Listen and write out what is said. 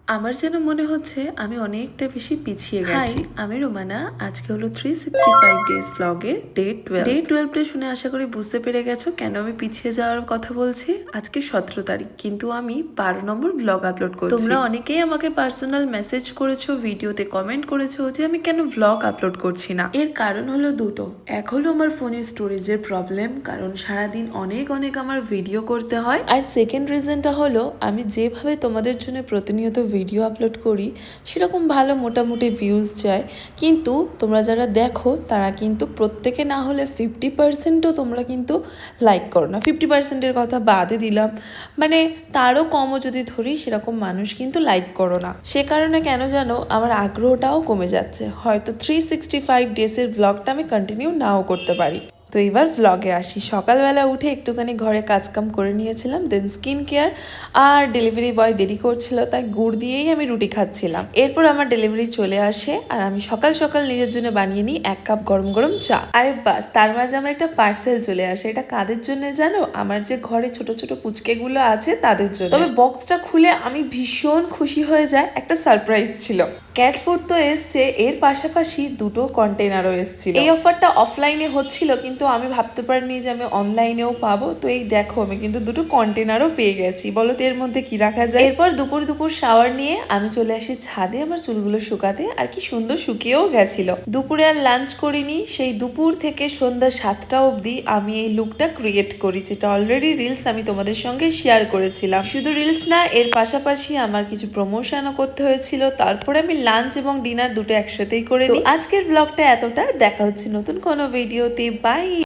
আমার যেন মনে হচ্ছে আমি অনেকটা বেশি পিছিয়ে গেছি। আমি রোমানা। আজকে হলো 365 ডেজ ব্লগের ডে 12 শুনে আশা করি বুঝতে পেরে গেছো কেন আমি পিছিয়ে যাওয়ার কথা বলছি। আজকে 17 তারিখ কিন্তু আমি 12 নম্বর ব্লগ আপলোড করছি। তোমরা অনেকেই আমাকে পার্সোনাল মেসেজ করেছো, ভিডিওতে কমেন্ট করেছো যে আমি কেন ব্লগ আপলোড করছি না। এর কারণ হলো দুটো। এক হলো আমার ফোনের স্টোরেজের প্রবলেম, কারণ সারাদিন অনেক আমার ভিডিও করতে হয়। আর সেকেন্ড রিজনটা হলো আমি যেভাবে তোমাদের জন্য প্রতিনিয়ত ভিডিও আপলোড করি সেরকম ভালো মোটামুটি ভিউজ যায়, কিন্তু তোমরা যারা দেখো তারা কিন্তু প্রত্যেকে না হলে 50%ও তোমরা কিন্তু লাইক করো না। 50%-এর কথা বাদে দিলাম, মানে তারও কমও যদি ধরি সেরকম মানুষ কিন্তু লাইক করো না। সে কারণে কেন জানো আমার আগ্রহটাও কমে যাচ্ছে। হয়তো 365 ডেজের ব্লগটা আমি কন্টিনিউ নাও করতে পারি। তো এবার ভ্লগে আসি। সকালবেলা উঠে একটুখানি ঘরে কাজকাম করে নিয়েছিলাম, দেন স্কিন কেয়ার। আর ডেলিভারি বয় দেরি করছিল তাই গুড় দিয়েই আমি রুটি খাচ্ছিলাম। এরপর আমার ডেলিভারি চলে আসে আর আমি সকাল সকাল নিজের জন্য বানিয়ে নিই 1 কাপ গরম গরম চা। আরে বাস, তার মাঝে আমার একটা পার্সেল চলে আসে। এটা কাদের জন্য জানো? আমার যে ঘরে ছোট ছোট পুচকেগুলো আছে তাদের জন্য। তবে বক্সটা খুলে আমি ভীষণ খুশি হয়ে যায়, একটা সারপ্রাইজ ছিল। ক্যাট ফুড তো এসছে, এর পাশাপাশি দুটো কন্টেনারও এসেছিল। এই অফারটা অফলাইনে হচ্ছিল কিন্তু আমি ভাবতে পারিনি যে আমি অনলাইনেও পাবো। তো এই দেখো আমি কিন্তু দুটো কন্টেনারও পেয়ে গেছি। বলো তো এর মধ্যে কি রাখা যায়। এরপর দুপুর শাওয়ার নিয়ে আমি চলে আসি ছাদে আমার চুলগুলো শুকাতে, আর কি সুন্দর শুকিয়েও গেছিল। দুপুরে আর লাঞ্চ করিনি, সেই দুপুর থেকে সন্ধ্যা 7টা অবধি আমি এই লুকটা ক্রিয়েট করি, যেটা অলরেডি রিলস আমি তোমাদের সঙ্গে শেয়ার করেছিলাম। শুধু রিলস না, এর পাশাপাশি আমার কিছু প্রমোশনও করতে হয়েছিল। তারপরে আমি লাঞ্চ এবং ডিনার দুটো একসাথেই করে নিই। আজকের ব্লগটা এতটা। দেখা হচ্ছে নতুন কোনো ভিডিওতে। বাই।